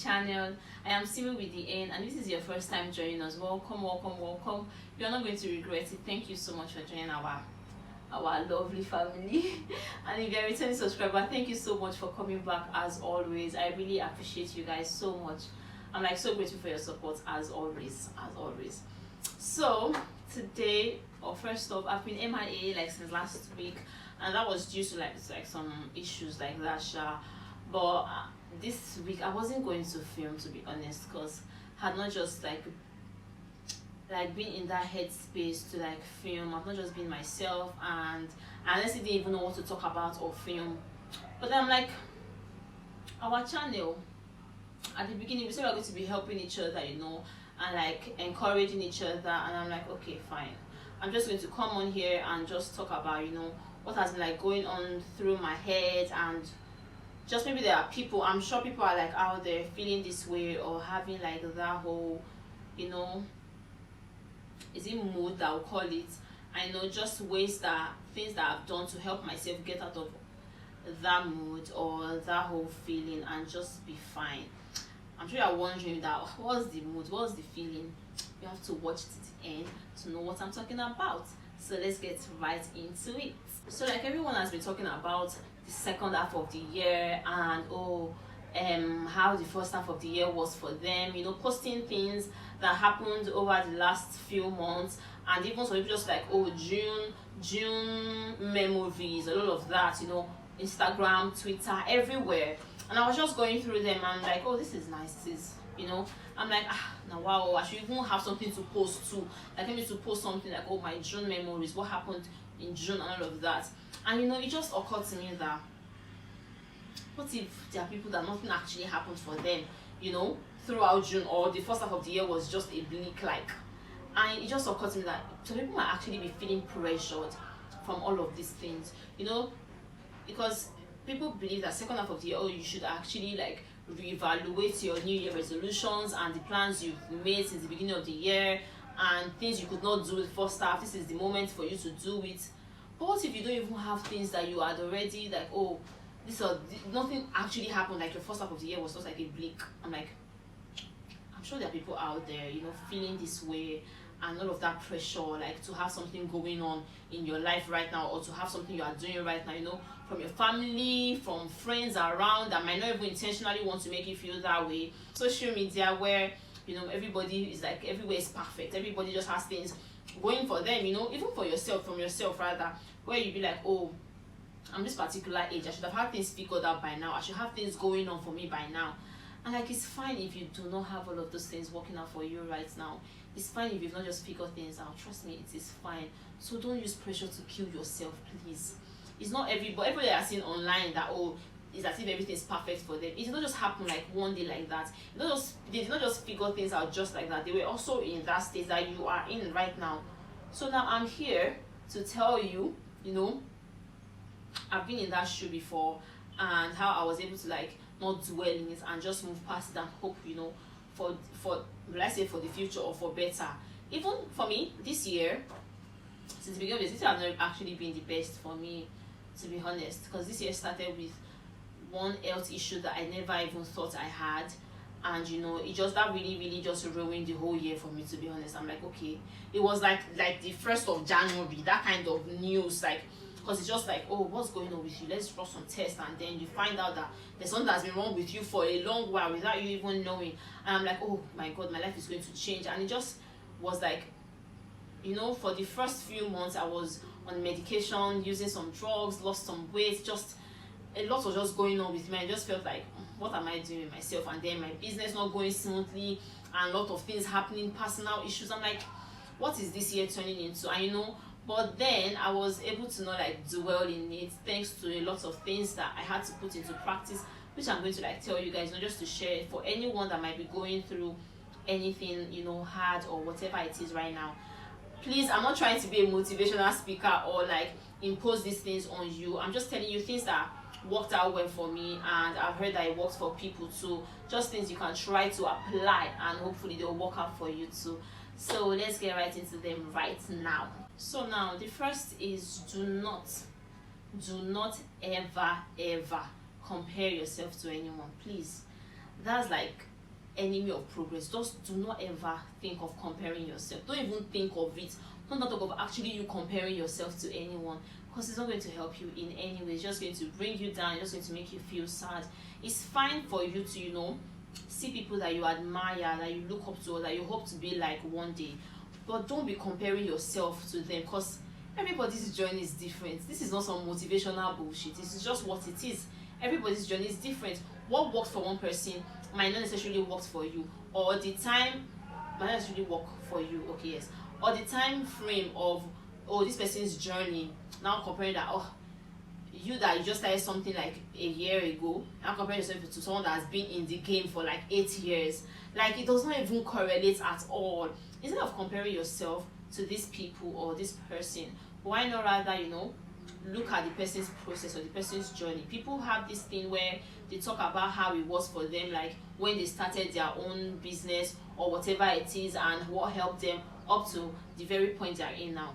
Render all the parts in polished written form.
channel. I am Simi with the N, and this is your first time joining us. Welcome, welcome, welcome. You're not going to regret it. Thank you so much for joining our lovely family. And if you're a returning subscriber, thank you so much for coming back as always. I really appreciate you guys so much. I'm like so grateful for your support as always. So today, or first off, I've been MIA like since last week, and that was due to like some issues like that, but this week I wasn't going to film, to be honest, because I had not just like been in that headspace to like film. I've not just been myself, and I honestly didn't even know what to talk about or film. But then I'm like, our channel, at the beginning we said we were going to be helping each other, and like encouraging each other, and I'm like, okay, fine, I'm just going to come on here and just talk about what has been like going on through my head, and just maybe there are people, I'm sure people are like out there feeling this way or having like that whole is it mood that I'll call it. I know, just ways that things that I've done to help myself get out of that mood or that whole feeling and just be fine. I'm sure you're wondering that what's the mood, what's the feeling. You have to watch it to the end to know what I'm talking about. So let's get right into it. So like everyone has been talking about the second half of the year and how the first half of the year was for them, posting things that happened over the last few months, and even some people just like June memories, a lot of that, Instagram, Twitter, everywhere. And I was just going through them and like, oh, this is nice, this is, I'm like, now wow, I should even have something to post too. Like, I need to post something like, oh, my June memories, what happened in June and all of that. And it just occurred to me that what if there are people that nothing actually happened for them, throughout June, or the first half of the year was just a bleak and it just occurred to me that some people might actually be feeling pressured from all of these things, because people believe that second half of the year, you should actually like reevaluate your new year resolutions and the plans you've made since the beginning of the year and things you could not do the first half. This is the moment for you to do it. But what if you don't even have things that you had already like, oh, nothing actually happened, like your first half of the year was just like a bleak. I'm sure there are people out there feeling this way, and all of that pressure, like to have something going on in your life right now, or to have something you are doing right now, from your family, from friends around that might not even intentionally want to make you feel that way. Social media, where everybody is like, everywhere is perfect, everybody just has things going for them, even for yourself, from yourself rather, where you be like, oh, I'm this particular age, I should have had things figured out by now, I should have things going on for me by now. And like, it's fine if you do not have all of those things working out for you right now. It's fine if you've not just figured things out. Trust me, it is fine. So don't use pressure to kill yourself, please. It's not everybody are seeing online that, oh, it's as if everything is perfect for them. It did not just happen like one day like that. They did not just figure things out just like that. They were also in that state that you are in right now. So now I'm here to tell you, I've been in that shoe before, and how I was able to like not dwell in it and just move past it and hope, for let's say for the future or for better. Even for me, this year, since the beginning of this year, has not actually been the best for me, to be honest, because this year started with one health issue that I never even thought I had, and it just that really just ruined the whole year for me, to be honest. I'm like, okay, it was like the 1st of January, that kind of news, like, because it's just like, oh, what's going on with you, let's run some tests, and then you find out that there's something that's been wrong with you for a long while without you even knowing. And I'm like, oh my god, my life is going to change. And it just was like, for the first few months I was on medication, using some drugs, lost some weight, just a lot was just going on with me. I just felt like, what am I doing with myself? And then my business not going smoothly, and a lot of things happening, personal issues. I'm like, what is this year turning into? And but then I was able to not like dwell in it, thanks to a lot of things that I had to put into practice, which I'm going to like tell you guys, not just to share for anyone that might be going through anything hard or whatever it is right now. Please, I'm not trying to be a motivational speaker or like impose these things on you. I'm just telling you things that worked out well for me, and I've heard that it works for people too. Just things you can try to apply, and hopefully they'll work out for you too. So let's get right into them right now. So now the first is do not ever compare yourself to anyone, please. That's like enemy of progress. Just do not ever think of comparing yourself. Don't even think of it. Don't talk of actually you comparing yourself to anyone, because it's not going to help you in any way. It's just going to bring you down. It's just going to make you feel sad. It's fine for you to, see people that you admire, that you look up to, or that you hope to be like one day, but don't be comparing yourself to them, because everybody's journey is different. This is not some motivational bullshit. This is just what it is. Everybody's journey is different. What works for one person might not necessarily work for you, or the time might not necessarily work for you. Okay, yes. Or the time frame of this person's journey. Now comparing that, you just started something like a year ago, and comparing yourself to someone that has been in the game for like 8 years. Like, it does not even correlate at all. Instead of comparing yourself to these people or this person, why not rather, look at the person's process or the person's journey. People have this thing where they talk about how it was for them, like when they started their own business or whatever it is, and what helped them up to the very point they're in now.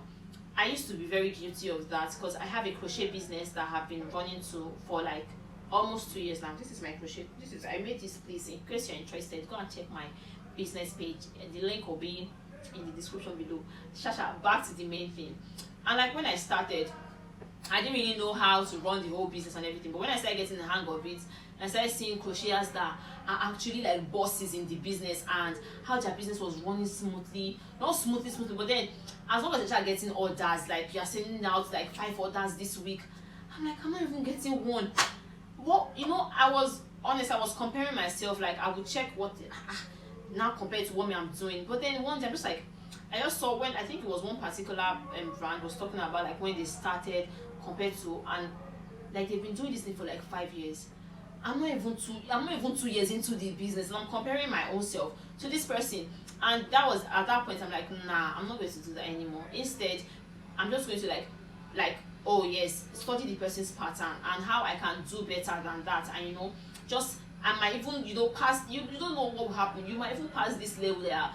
I used to be very guilty of that, because I have a crochet business that I've been running for like almost 2 years now. This is my crochet. I made this place. In case you're interested, go and check my business page. The link will be in the description below. Shasha, back to the main thing. And like when I started, I didn't really know how to run the whole business and everything. But when I started getting the hang of it, I started seeing crocheters that are actually like bosses in the business, and how their business was running smoothly. Not smoothly, but then as long as they start getting orders, like you're sending out like 5 orders this week, I'm like, I'm not even getting one. What, I was honest, I was comparing myself. Like, I would check what now compared to what I'm doing. But then one day I'm just like, I just saw, when I think it was one particular brand was talking about like when they started compared to, and like they've been doing this thing for like 5 years. I'm not even 2 years into the business, and I'm comparing my own self to this person. And that was at that point I'm like, nah, I'm not going to do that anymore. Instead, I'm just going to like oh yes, study the person's pattern and how I can do better than that. And I might even pass, you don't know what will happen. You might even pass this level there,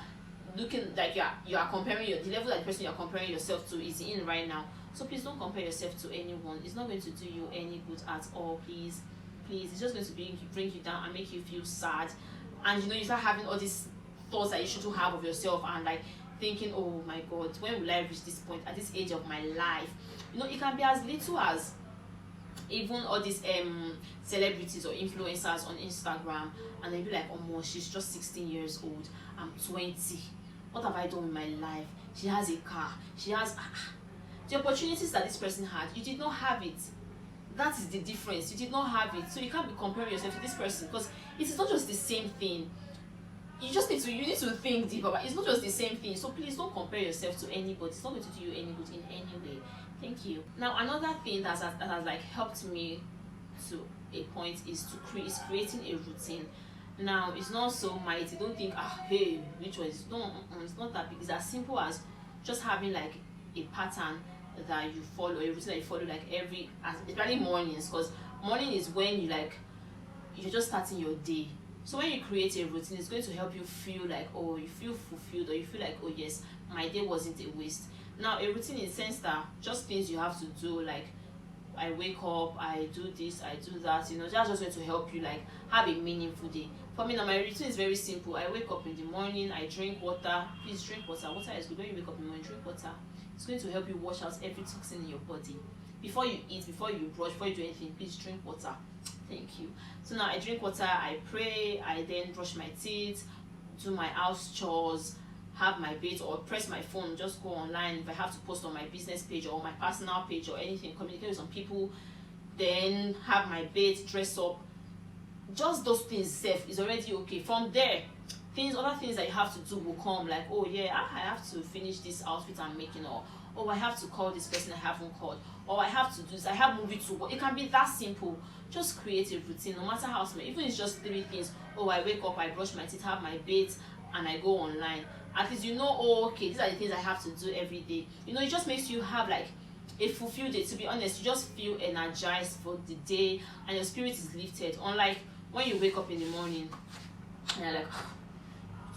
looking like you are comparing the level that the person you're comparing yourself to is in right now. So please don't compare yourself to anyone. It's not going to do you any good at all. Please, it's just going to bring you down and make you feel sad. And you start having all these thoughts that you shouldn't have of yourself, and like thinking, oh my god, when will I reach this point at this age of my life? It can be as little as even all these celebrities or influencers on Instagram, and they'll be like, oh, she's just 16 years old, I'm 20, what have I done with my life? She has a car, she has the opportunities that this person had, you did not have it. That is the difference. You did not have it, so you can't be comparing yourself to this person, because it is not just the same thing. You need to think deeper, but it's not just the same thing. So please don't compare yourself to anybody. It's not going to do you any good in any way. Thank you. Now, another thing that has like helped me to a point is creating a routine. Now, it's not so mighty. Don't think, hey, which one is it's not that big. It's as simple as just having like a pattern that you follow, a routine that you follow, like especially mornings, because morning is when you're just starting your day. So when you create a routine, it's going to help you feel like, oh, you feel fulfilled, or you feel like, oh yes, my day wasn't a waste. Now, a routine in the sense that just things you have to do, like I wake up, I do this, I do that, that's just going to help you like have a meaningful day. For me now, my routine is very simple. I wake up in the morning, I drink water. Please drink water. Water is good. When you wake up in the morning, drink water. It's going to help you wash out every toxin in your body. Before you eat, before you brush, before you do anything, please drink water. Thank you. So now I drink water, I pray, I then brush my teeth, do my house chores, have my bait, or press my phone, just go online if I have to post on my business page or my personal page or anything, communicate with some people, then have my bait, dress up. Just those things safe is already okay. From there, other things that you have to do will come, like, oh yeah, I have to finish this outfit I'm making, or oh, I have to call this person I haven't called, or I have to do this, I have movie to watch. It can be that simple. Just create a routine, no matter how small. Even if it's just 3 things. Oh, I wake up, I brush my teeth, have my bait, and I go online. At least oh, okay, these are the things I have to do every day. It just makes you have like a fulfilled day. To be honest, you just feel energized for the day, and your spirit is lifted. Unlike when you wake up in the morning and you're like,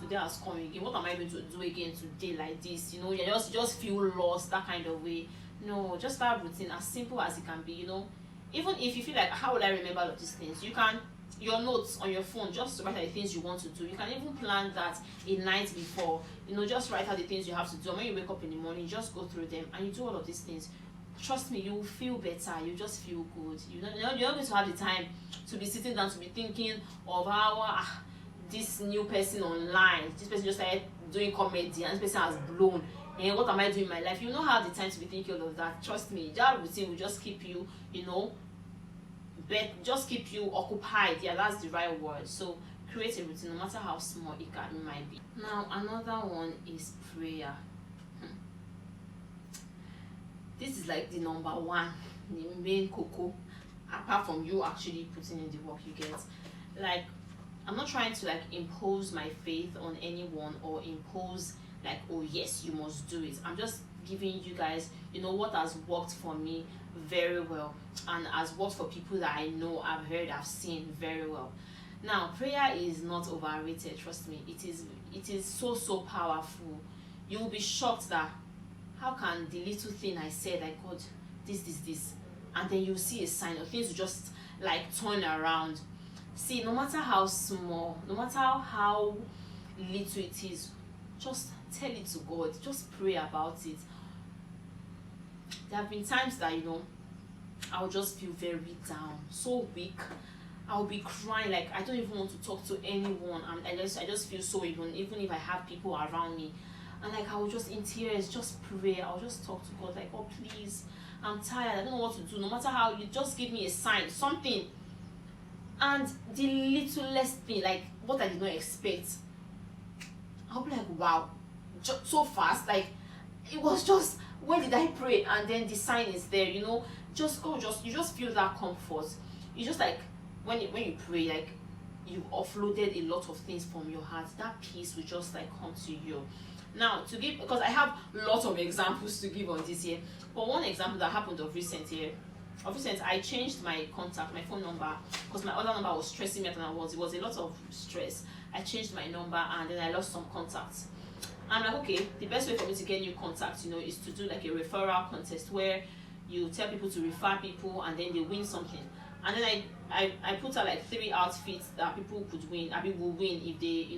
today has come again, what am I going to do again today like this? You just feel lost, that kind of way. No, just that routine, as simple as it can be. Even if you feel like, how will I remember all of these things, you can your notes on your phone, just write out the things you want to do. You can even plan that a night before, just write out the things you have to do. And when you wake up in the morning, just go through them and you do all of these things. Trust me, you will feel better. You just feel good. You're not going to have the time to be sitting down to be thinking of how this new person online, this person just started doing comedy and this person has blown, and what am I doing in my life? You don't have the time to be thinking all of that. Trust me, that routine will just keep you, just keep you occupied. Yeah, that's the right word. So create a routine, no matter how small it might be. Now another one is prayer. This is like the number one, the main cocoa, apart from you actually putting in the work. You get, like, I'm not trying to like impose my faith on anyone or impose like, oh yes, you must do it. I'm just giving you guys, what has worked for me very well and has worked for people that I know, I've heard, I've seen very well. Now, prayer is not overrated. Trust me, it is so powerful. You will be shocked that how can the little thing I said, like, God, this, and then you see a sign, or things will just like turn around. See, no matter how small, no matter how little it is, just tell it to God. Just pray about it. There have been times that I'll just feel very down, so weak. I'll be crying, like I don't even want to talk to anyone. I just feel so alone, even if I have people around me. And like I will just in tears just pray. I'll just talk to God, like, oh please, I'm tired, I don't know what to do. No matter how, you just give me a sign, something. And the littlest thing, like what I did not expect, I'll be like, wow, so fast. Like it was just, when did I pray? And then the sign is there. Just go, you just feel that comfort. You just like when you pray, like you've offloaded a lot of things from your heart. That peace will just like come to you. Now, to give, because I have lots of examples to give on this here, but one example that happened of recent, I changed my contact, my phone number, because my other number was stressing me out, and it was a lot of stress. I changed my number and then I lost some contacts. I'm like, okay, the best way for me to get new contacts, is to do like a referral contest where you tell people to refer people and then they win something. And then I put out like 3 outfits that people could win. Will win if they,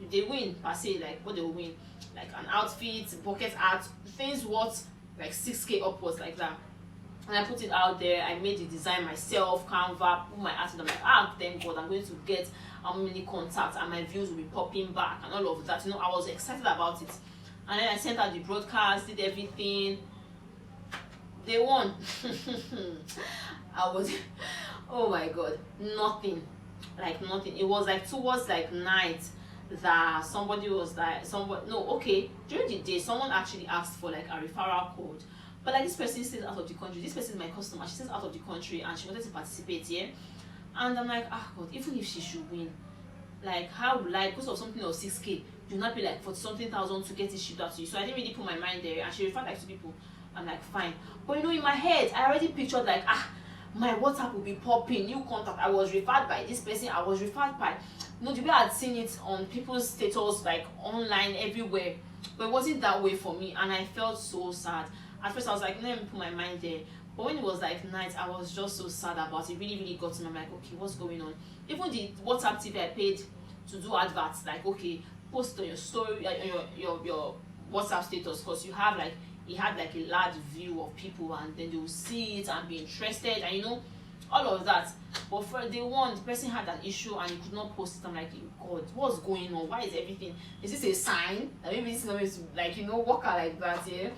if they win per se, like what they will win, like an outfit, bucket art, things worth like 6K upwards, like that. And I put it out there. I made the design myself, Canva, put my art in. I'm like, thank God, I'm going to get how many contacts and my views will be popping back and all of that. I was excited about it. And then I sent out the broadcast, did everything. They won. Oh my God, nothing. It was like towards like night that during the day someone actually asked for like a referral code, but like this person stays out of the country. This person is my customer, she stays out of the country and she wanted to participate here. And I'm like, God, even if she should win, like how will I, because of something of 6K, do not be like 40-something thousand to get it shipped out to you. So I didn't really put my mind there, and she referred like 2 people. I'm like, fine. But in my head I already pictured like, my WhatsApp will be popping, new contact, I was referred by this person, I was referred by, the way I had seen it on people's status, like online everywhere. But it wasn't that way for me, and I felt so sad. At first I was like, let me put my mind there. But when it was like night, I was just so sad about it. Really got to me. I'm like, okay, what's going on? Even the WhatsApp TV I paid to do adverts, like, okay, post on your story, your WhatsApp status, because you have like, it had like a large view of people, and then they will see it and be interested, and all of that. But for day one, the person had an issue and he could not post it. I'm like, God, what's going on? Why is everything? Is this a sign that maybe this number is like, work out like that, yeah?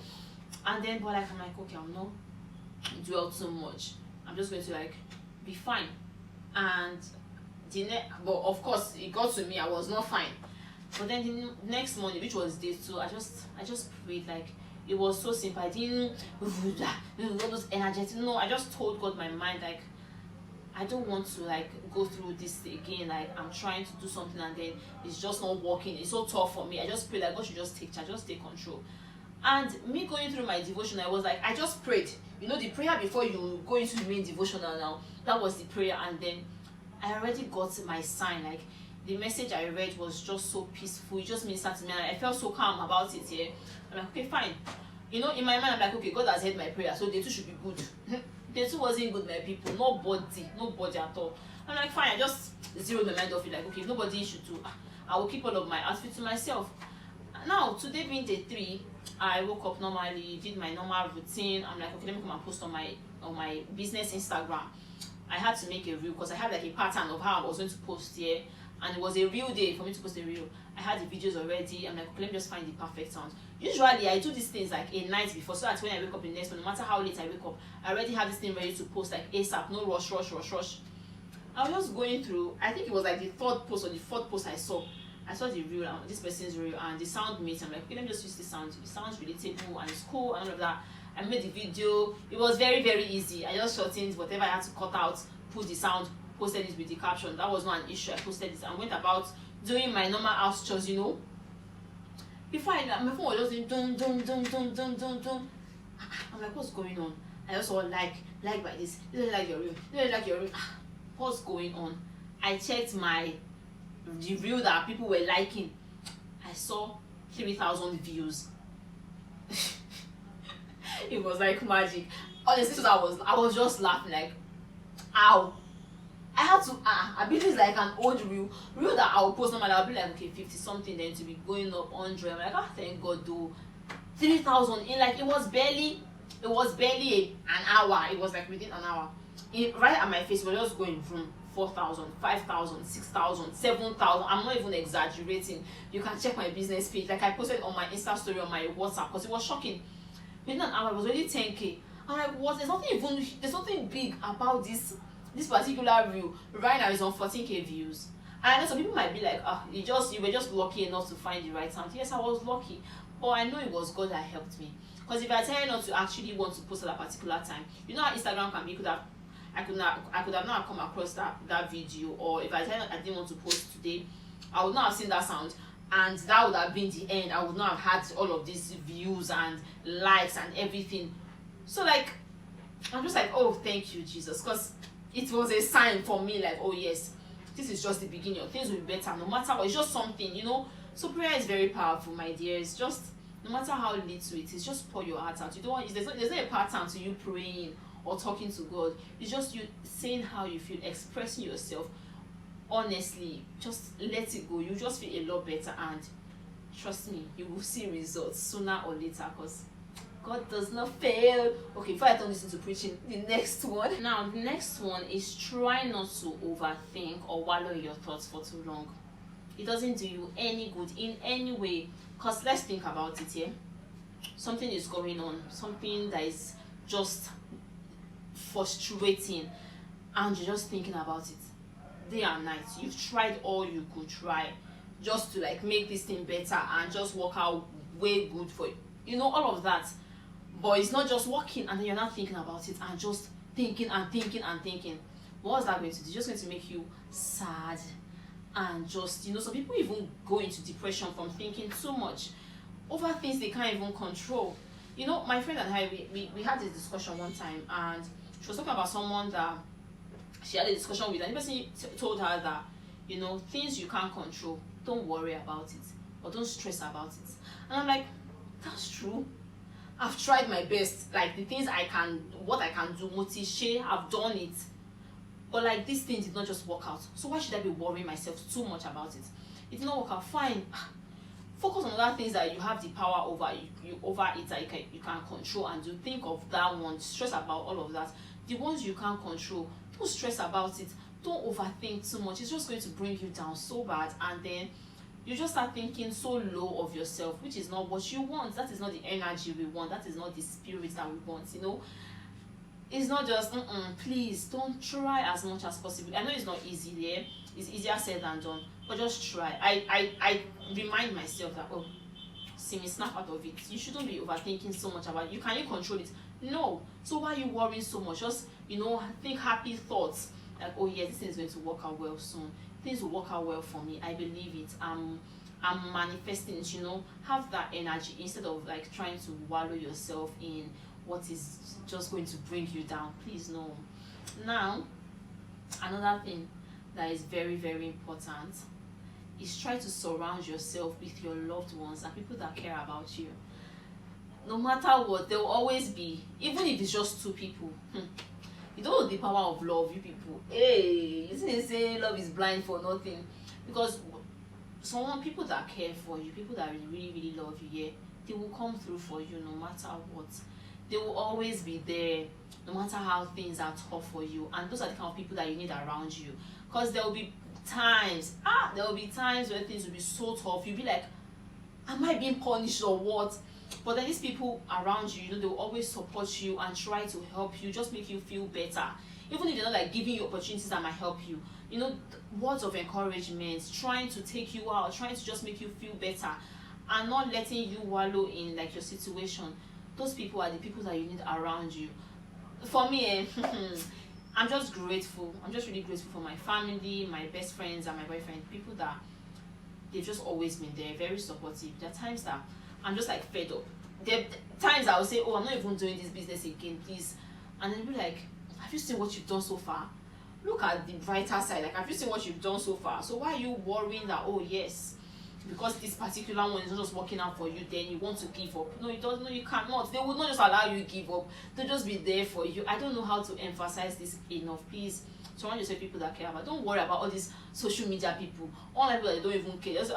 And then, but like, I'm like, okay, I'll not dwell too much. I'm just going to like be fine. And but of course, it got to me. I was not fine. But then the next morning, which was day 2, I just prayed. Like, it was so simple. I didn't all those energetic. No, I just told God my mind, like, I don't want to like go through this again. Like, I'm trying to do something and then it's just not working. It's so tough for me. I just pray like God should just take charge, just take control. And me going through my devotion, I was like, I just prayed. The prayer before you go into the main devotional now, that was the prayer. And then I already got my sign. Like, the message I read was just so peaceful. It just ministered to me, and I felt so calm about it. Yeah, I'm like, okay, fine. In my mind, I'm like, okay, God has heard my prayer, so day 2 should be good. Day 2 wasn't good, my people. Nobody at all. I'm like, fine, I just zero the mind of it, like, okay, if nobody should do, I will keep all of my outfit to myself. Now, today being day 3, I woke up normally, did my normal routine. I'm like, okay, let me come and post on my business Instagram. I had to make a reel because I had like a pattern of how I was going to post here, and it was a real day for me to post a reel. I had the videos already. I'm like, okay, let me just find the perfect sound. Usually I do these things like a night before, so that when I wake up the next morning, no matter how late I wake up, I already have this thing ready to post like ASAP, no rush. I was just going through, I think it was like the 3rd post or the 4th post I saw the reel, this person's reel, and the sound mate. I'm like, okay, let me just use the sound. It sounds relatable and it's cool and all of that. I made the video. It was very, very easy. I just shortened whatever I had to cut out, put the sound, posted it with the caption. That was not an issue. I posted it and went about doing my normal house chores, you know. Before my phone was just doing dun. I'm like, what's going on? I just saw like by this. They don't like your reel. They don't like your reel. What's going on? I checked the reel that people were liking. I saw 3,000 views. It was like magic. Honestly, so I was just laughing like, ow. I had to I believe it's like an old reel that I'll post normally. I'll be like, okay, 50 something, then to be going up 100. I'm like, thank God though. 3,000 in like it was barely an hour. It was like within an hour. Right at my face, we're just going from 4,000, 5,000, 6,000, 7,000. I'm not even exaggerating. You can check my business page. Like I posted on my Insta story on my WhatsApp because it was shocking. Within an hour, it was already 10K. I'm like, what? There's nothing big about this particular reel. Right now, it's on 14K views. And I know some people might be like, you were just lucky enough to find the right sound. Yes, I was lucky, but I know it was God that helped me. Because if I tell you not to actually want to post at a particular time, you know how Instagram can be. I could have not come across that video, or if I tell you I didn't want to post today, I would not have seen that sound, and that would have been the end. I would not have had all of these views and likes and everything. So like, I'm just like, oh, thank you, Jesus, because it was a sign for me, like, oh yes, this is just the beginning. Things will be better no matter what. It's just something, you know. So prayer is very powerful, my dear. It's just, no matter how little it is, just pour your heart out. You don't want, there's not a pattern to you praying or talking to God. It's just you saying how you feel, expressing yourself honestly. Just let it go. You just feel a lot better, and trust me, you will see results sooner or later, because God does not fail. Okay, before I turn this into preaching, the next one. Now, the next one is try not to overthink or wallow in your thoughts for too long. It doesn't do you any good in any way. Because let's think about it here. Something is going on, something that is just frustrating, and you're just thinking about it day and night. You've tried all you could try just to like make this thing better and just work out way good for you. You know, all of that. But it's not just working, and then you're not thinking about it and just thinking. What's that going to do? It's just going to make you sad, and just, you know, some people even go into depression from thinking too much over things they can't even control. You know, my friend and I, we had this discussion one time, and she was talking about someone that she had a discussion with, and the person told her that, you know, things you can't control, don't worry about it, or don't stress about it. And I'm like, that's true. I've tried my best, like the things what I can do, motivate, I've done it. But like this thing did not just work out. So why should I be worrying myself too much about it? It did not work out, fine. Focus on other things that you have the power over, you over it, that you can control and do. Think of that one, stress about all of that. The ones you can't control, don't stress about it. Don't overthink too much. It's just going to bring you down so bad, and then you just start thinking so low of yourself, which is not what you want. That is not the energy we want. That is not the spirit that we want, you know. It's not just, please don't try as much as possible. I know it's not easy there. It's easier said than done. But just try. I remind myself that, oh, see me, snap out of it. You shouldn't be overthinking so much about it. Can you control it? No. So why are you worrying so much? Just, you know, think happy thoughts. Like, oh yeah, this thing is going to work out well soon. Things will work out well for me. I believe it. I'm manifesting it, you know. Have that energy instead of like trying to wallow yourself in what is just going to bring you down. Please, no. Now, another thing that is very, very important is try to surround yourself with your loved ones and people that care about you. No matter what, there will always be, even if it's just 2 people, You don't know the power of love, you people. Hey, you see, they say love is blind for nothing. Because people that care for you, people that really, really love you, yeah, they will come through for you no matter what. They will always be there, no matter how things are tough for you. And those are the kind of people that you need around you. Because there will be times, where things will be so tough. You'll be like, am I being punished or what? But then these people around you, they will always support you and try to help you, just make you feel better. Even if they're not like giving you opportunities that might help you, words of encouragement, trying to take you out, trying to just make you feel better, and not letting you wallow in like your situation. Those people are the people that you need around you. For me, I'm just grateful. I'm just really grateful for my family, my best friends, and my boyfriend. People that they've just always been there, very supportive. There are times that I'm just like fed up. There are times I'll say, oh, I'm not even doing this business again, please. And then they'll be like, have you seen what you've done so far? Look at the brighter side. Like, have you seen what you've done so far? So why are you worrying that, oh yes, because this particular one is not just working out for you, then you want to give up? No, it doesn't. No, you cannot. They will not just allow you to give up. They'll just be there for you. I don't know how to emphasize this enough. Please, so I want to say people that care about. Don't worry about all these social media people. All people that they don't even care. Just,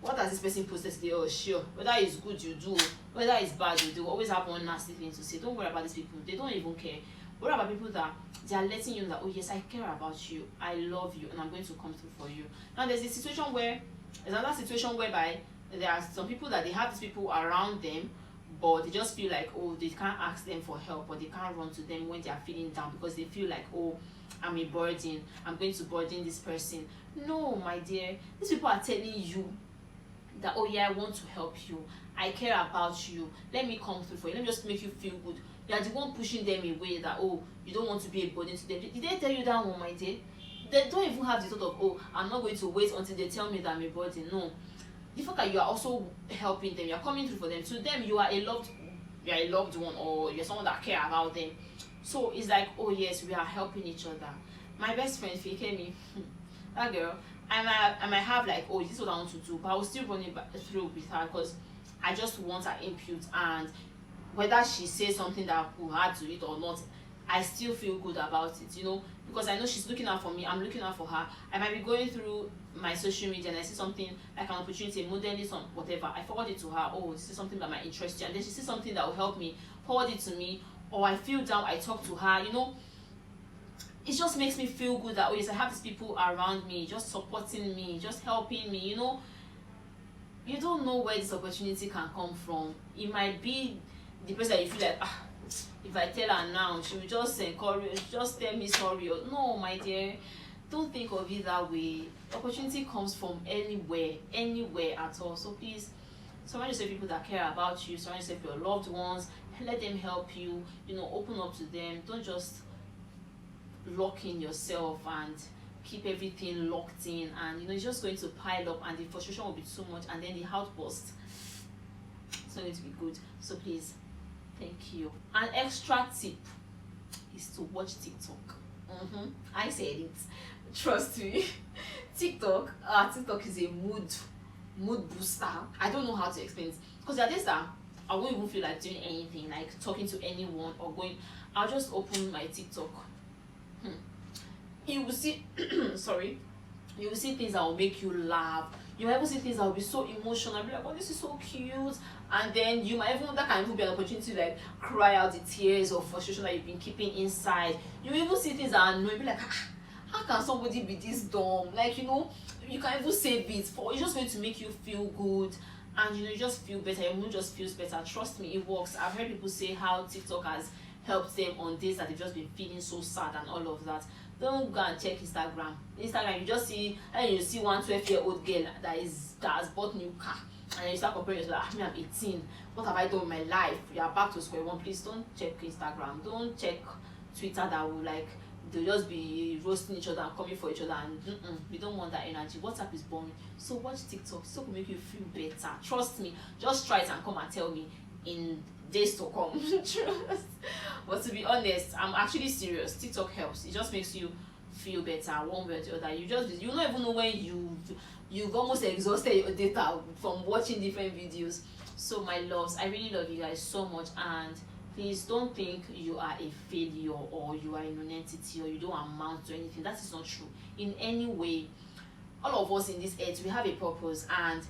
what has this person posted today? Oh, sure. Whether it's good, you do. Whether it's bad, you do. Always have one nasty thing to say. Don't worry about these people. They don't even care. Worry about people that they are letting you know that, oh yes, I care about you, I love you, and I'm going to come through for you. Now there's another situation whereby there are some people that they have these people around them, but they just feel like, oh, they can't ask them for help, or they can't run to them when they are feeling down, because they feel like, oh, I'm a burden, I'm going to burden this person. No, my dear, these people are telling you that, oh yeah, I want to help you, I care about you, let me come through for you, let me just make you feel good. You are the one pushing them away, that, oh, you don't want to be a burden to them. Did they tell you that one, my dear? They don't even have the thought of, oh, I'm not going to wait until they tell me that I'm a burden. No. The fact that you are also helping them, you are coming through for them. To them, you are a loved one, or you're someone that care about them. So it's like, oh yes, we are helping each other. My best friend, Fikemi, that girl, I might have like, oh, this is what I want to do, but I will still run it through with her, because I just want her input, and whether she says something that will add to it or not, I still feel good about it, because I know she's looking out for me, I'm looking out for her. I might be going through my social media and I see something like an opportunity, modeling, some whatever, I forward it to her, oh, this is something that might interest you, and then she sees something that will help me, forward it to me, or I feel down, I talk to her, it just makes me feel good that, oh yes, I have these people around me, just supporting me, just helping me, You don't know where this opportunity can come from. It might be the person that you feel like, if I tell her now, she will just encourage, just tell me sorry. No, my dear, don't think of it that way. Opportunity comes from anywhere at all. So please, surround yourself with people that care about you, surround yourself with your loved ones, let them help you, open up to them. Don't just lock in yourself and keep everything locked in, and it's just going to pile up, and the frustration will be too much, and then the outburst, it's not going to be good. So please, thank you. An extra tip is to watch TikTok. I said it, trust me. TikTok is a mood booster. I don't know how to explain it, because there are days that I won't even feel like doing anything, like talking to anyone or going. I'll just open my TikTok. You will see sorry, you will see things that will make you laugh. You might even see things that will be so emotional. I'll be like, oh, this is so cute. And then you might even, that can even be an opportunity to like cry out the tears of frustration that you've been keeping inside. You will even see things that are annoying. Be like, how can somebody be this dumb? Like, you can even save it for, it's just going to make you feel good, and you just feel better. Your mood just feels better. Trust me, it works. I've heard people say how TikTok has helped them on days that they've just been feeling so sad and all of that. Don't go and check Instagram. You just see, and you see one 12-year-old girl that has bought new car, and you start comparing yourself, I'm 18, what have I done in my life? You are back to square one. Please don't check Instagram, don't check Twitter, that will like, they'll just be roasting each other and coming for each other, and we don't want that energy. WhatsApp is boring. So watch TikTok. So will make you feel better. Trust me, just try it and come and tell me in days to come. But to be honest, I'm actually serious. TikTok helps. It just makes you feel better one way or the other. You don't even know when you've almost exhausted your data from watching different videos. So my loves, I really love you guys so much, and please don't think you are a failure or you are a non-entity or you don't amount to anything. That is not true in any way. All of us in this earth, we have a purpose, and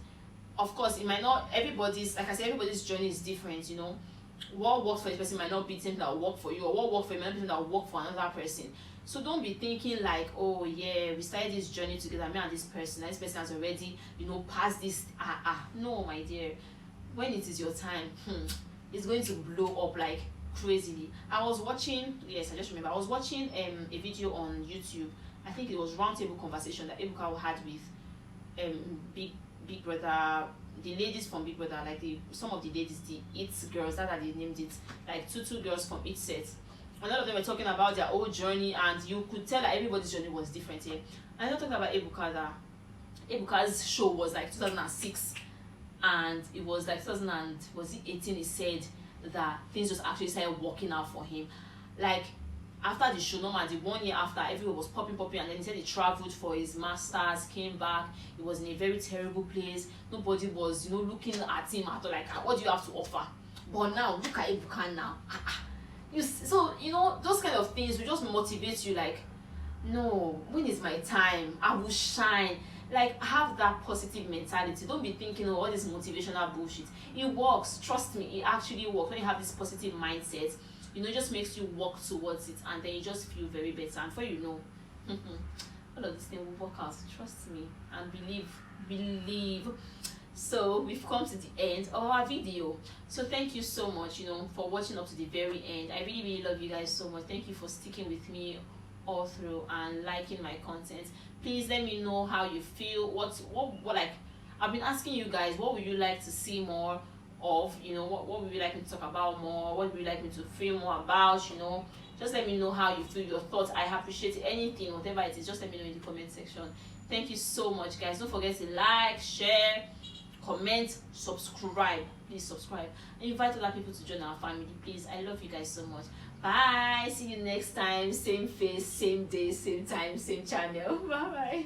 of course it might not, everybody's, like I said, everybody's journey is different, you know. What works for a person might not be the same that will work for you, or what works for you might not be the same that will work for another person. So don't be thinking like, oh yeah, we started this journey together, me and this person has already, you know, passed this. No, my dear. When it is your time, it's going to blow up like crazily. I was watching, yes, I just remember, I was watching a video on YouTube. I think it was roundtable conversation that Ebuka had with Big Brother, the ladies from Big Brother, like some of the ladies, the it girls, that they named it, like two girls from each set. A lot of them were talking about their own journey, and you could tell that everybody's journey was different here. And I'm talking about Ebuka, that Ebuka's show was like 2006, and it was like 2018. He said that things just actually started working out for him. Like after the show, normally 1 year after, everyone was popping, and then he said he traveled for his masters, came back. He was in a very terrible place. Nobody was, you know, looking at him at all, like, what do you have to offer? But now, look at Ebuka now. So, you know, those kind of things will just motivate you, like, no, when is my time? I will shine. Like, have that positive mentality. Don't be thinking of all this motivational bullshit. It works. Trust me, it actually works. When you have this positive mindset, you know, it just makes you walk towards it, and then you just feel very better. And before you know, all of this thing will work out. Trust me and believe. So we've come to the end of our video. So thank you so much, you know, for watching up to the very end. I really love you guys so much. Thank you for sticking with me all through and liking my content. Please let me know how you feel. What like, I've been asking you guys, what would you like to see more of? You know, what would you like me to talk about more? What would you like me to film more about? You know, just let me know how you feel, your thoughts. I appreciate anything, whatever it is. Just let me know in the comment section. Thank you so much, guys. Don't forget to like, share, comment, subscribe. Please subscribe and invite other people to join our family, please. I love you guys so much. Bye. See you next time. Same face, same day, same time, same channel. Bye bye.